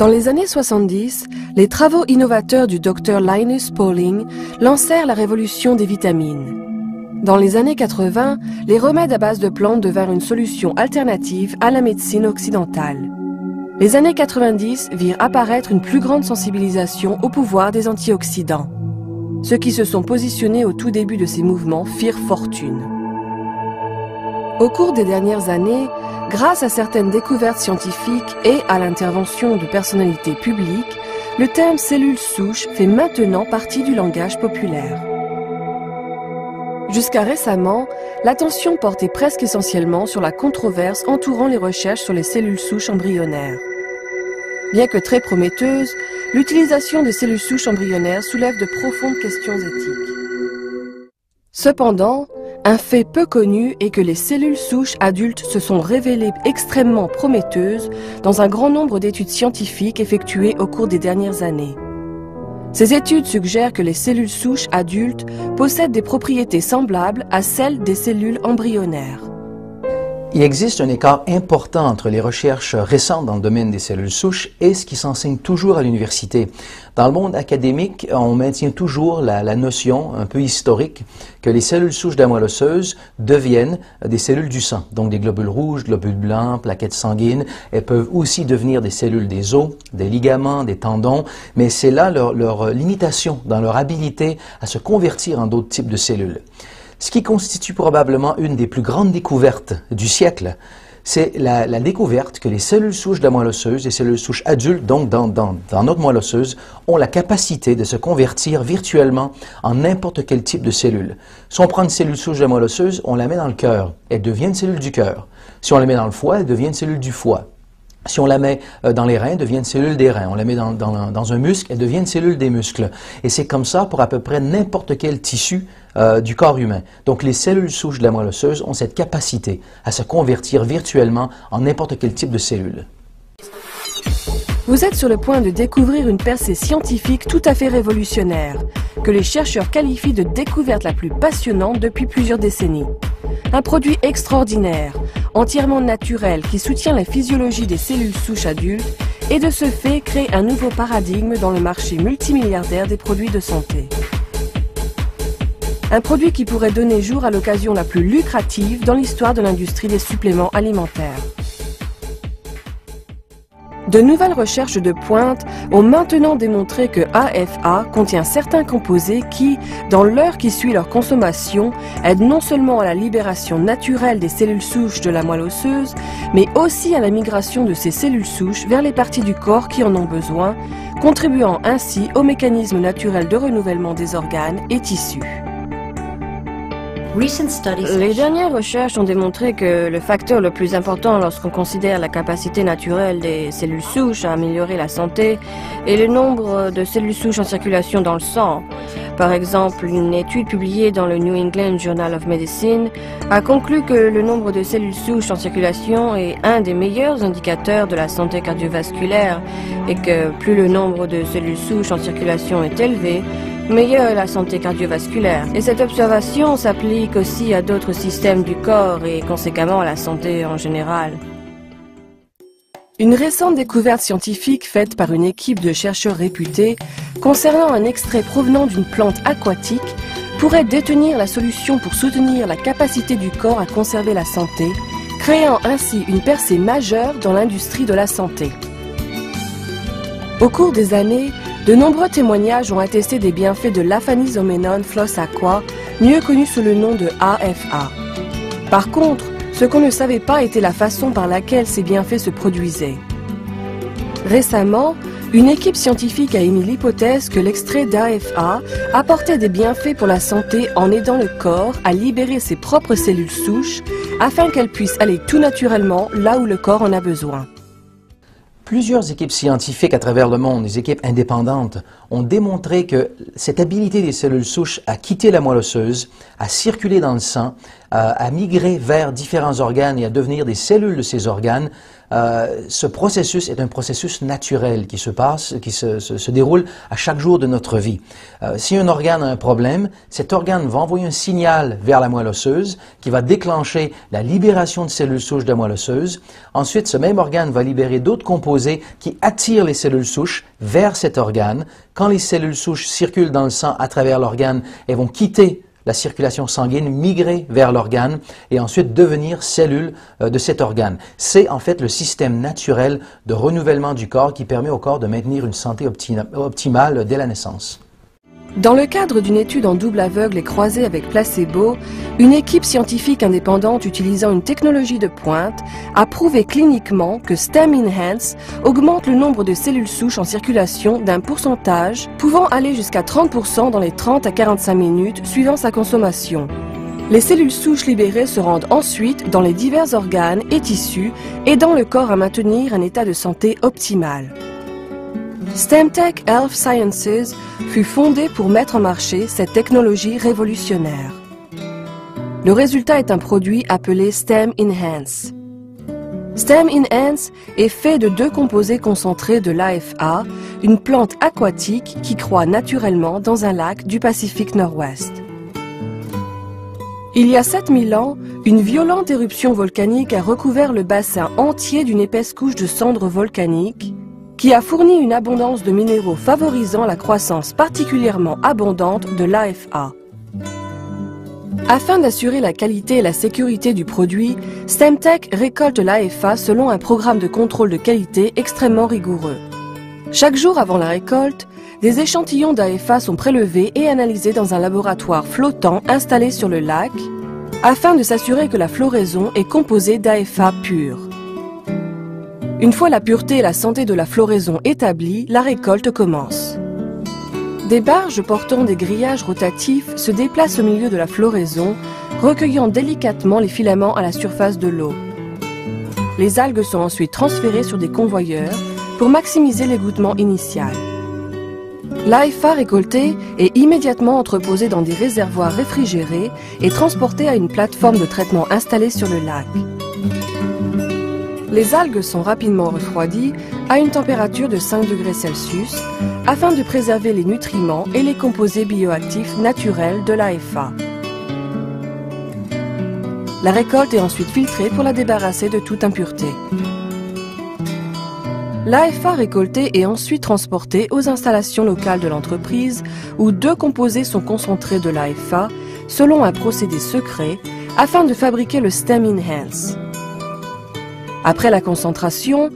Dans les années 70, les travaux innovateurs du Dr Linus Pauling lancèrent la révolution des vitamines. Dans les années 80, les remèdes à base de plantes devinrent une solution alternative à la médecine occidentale. Les années 90 virent apparaître une plus grande sensibilisation au pouvoir des antioxydants. Ceux qui se sont positionnés au tout début de ces mouvements firent fortune. Au cours des dernières années, grâce à certaines découvertes scientifiques et à l'intervention de personnalités publiques, le terme cellule souche fait maintenant partie du langage populaire. Jusqu'à récemment, l'attention portait presque essentiellement sur la controverse entourant les recherches sur les cellules souches embryonnaires. Bien que très prometteuse, l'utilisation des cellules souches embryonnaires soulève de profondes questions éthiques. Cependant, un fait peu connu est que les cellules souches adultes se sont révélées extrêmement prometteuses dans un grand nombre d'études scientifiques effectuées au cours des dernières années. Ces études suggèrent que les cellules souches adultes possèdent des propriétés semblables à celles des cellules embryonnaires. Il existe un écart important entre les recherches récentes dans le domaine des cellules souches et ce qui s'enseigne toujours à l'université. Dans le monde académique, on maintient toujours la notion un peu historique que les cellules souches de la moelle osseuse deviennent des cellules du sang, donc des globules rouges, globules blancs, plaquettes sanguines. Elles peuvent aussi devenir des cellules des os, des ligaments, des tendons, mais c'est là leur limitation dans leur habilité à se convertir en d'autres types de cellules. Ce qui constitue probablement une des plus grandes découvertes du siècle, c'est la découverte que les cellules souches de la moelle osseuse, les cellules souches adultes, donc dans notre moelle osseuse, ont la capacité de se convertir virtuellement en n'importe quel type de cellule. Si on prend une cellule souche de la moelle osseuse, on la met dans le cœur, elle devient une cellule du cœur. Si on la met dans le foie, elle devient une cellule du foie. Si on la met dans les reins, elle devient une cellule des reins. On la met dans un muscle, elle devient une cellule des muscles. Et c'est comme ça pour à peu près n'importe quel tissu du corps humain. Donc les cellules souches de la moelle osseuse ont cette capacité à se convertir virtuellement en n'importe quel type de cellule. Vous êtes sur le point de découvrir une percée scientifique tout à fait révolutionnaire, que les chercheurs qualifient de découverte la plus passionnante depuis plusieurs décennies. Un produit extraordinaire, entièrement naturel, qui soutient la physiologie des cellules souches adultes et de ce fait crée un nouveau paradigme dans le marché multimilliardaire des produits de santé. Un produit qui pourrait donner jour à l'occasion la plus lucrative dans l'histoire de l'industrie des suppléments alimentaires. De nouvelles recherches de pointe ont maintenant démontré que AFA contient certains composés qui, dans l'heure qui suit leur consommation, aident non seulement à la libération naturelle des cellules souches de la moelle osseuse, mais aussi à la migration de ces cellules souches vers les parties du corps qui en ont besoin, contribuant ainsi au mécanisme naturel de renouvellement des organes et tissus. Les dernières recherches ont démontré que le facteur le plus important lorsqu'on considère la capacité naturelle des cellules souches à améliorer la santé est le nombre de cellules souches en circulation dans le sang. Par exemple, une étude publiée dans le New England Journal of Medicine a conclu que le nombre de cellules souches en circulation est un des meilleurs indicateurs de la santé cardiovasculaire et que plus le nombre de cellules souches en circulation est élevé, meilleure est la santé cardiovasculaire. Et cette observation s'applique aussi à d'autres systèmes du corps et conséquemment à la santé en général. Une récente découverte scientifique faite par une équipe de chercheurs réputés concernant un extrait provenant d'une plante aquatique pourrait détenir la solution pour soutenir la capacité du corps à conserver la santé, créant ainsi une percée majeure dans l'industrie de la santé. Au cours des années, de nombreux témoignages ont attesté des bienfaits de l'Aphanizomenon floss aqua, mieux connu sous le nom de AFA. Par contre, ce qu'on ne savait pas était la façon par laquelle ces bienfaits se produisaient. Récemment, une équipe scientifique a émis l'hypothèse que l'extrait d'AFA apportait des bienfaits pour la santé en aidant le corps à libérer ses propres cellules souches afin qu'elles puissent aller tout naturellement là où le corps en a besoin. Plusieurs équipes scientifiques à travers le monde, des équipes indépendantes, ont démontré que cette habilité des cellules souches à quitter la moelle osseuse, à circuler dans le sang, à migrer vers différents organes et à devenir des cellules de ces organes, ce processus est un processus naturel qui se passe, qui se déroule à chaque jour de notre vie. Si un organe a un problème, cet organe va envoyer un signal vers la moelle osseuse qui va déclencher la libération de cellules souches de la moelle osseuse. Ensuite, ce même organe va libérer d'autres composés qui attirent les cellules souches vers cet organe. Quand les cellules souches circulent dans le sang à travers l'organe, elles vont quitter la circulation sanguine, migrer vers l'organe et ensuite devenir cellules de cet organe. C'est en fait le système naturel de renouvellement du corps qui permet au corps de maintenir une santé optimale dès la naissance. Dans le cadre d'une étude en double aveugle et croisée avec placebo, une équipe scientifique indépendante utilisant une technologie de pointe a prouvé cliniquement que STEM Enhance augmente le nombre de cellules souches en circulation d'un pourcentage pouvant aller jusqu'à 30% dans les 30 à 45 minutes suivant sa consommation. Les cellules souches libérées se rendent ensuite dans les divers organes et tissus, aidant le corps à maintenir un état de santé optimal. STEMtech Health Sciences fut fondée pour mettre en marché cette technologie révolutionnaire. Le résultat est un produit appelé STEM Enhance. STEM Enhance est fait de 2 composés concentrés de l'AFA, une plante aquatique qui croît naturellement dans un lac du Pacifique Nord-Ouest. Il y a 7000 ans, une violente éruption volcanique a recouvert le bassin entier d'une épaisse couche de cendres volcaniques qui a fourni une abondance de minéraux favorisant la croissance particulièrement abondante de l'AFA. Afin d'assurer la qualité et la sécurité du produit, STEMtech récolte l'AFA selon un programme de contrôle de qualité extrêmement rigoureux. Chaque jour avant la récolte, des échantillons d'AFA sont prélevés et analysés dans un laboratoire flottant installé sur le lac, afin de s'assurer que la floraison est composée d'AFA pure. Une fois la pureté et la santé de la floraison établies, la récolte commence. Des barges portant des grillages rotatifs se déplacent au milieu de la floraison, recueillant délicatement les filaments à la surface de l'eau. Les algues sont ensuite transférées sur des convoyeurs pour maximiser l'égouttement initial. L'AFA récoltée est immédiatement entreposée dans des réservoirs réfrigérés et transportée à une plateforme de traitement installée sur le lac. Les algues sont rapidement refroidies à une température de 5 degrés Celsius afin de préserver les nutriments et les composés bioactifs naturels de l'AFA. La récolte est ensuite filtrée pour la débarrasser de toute impureté. L'AFA récoltée est ensuite transportée aux installations locales de l'entreprise où 2 composés sont concentrés de l'AFA selon un procédé secret afin de fabriquer le STEM Enhance. Après la concentration,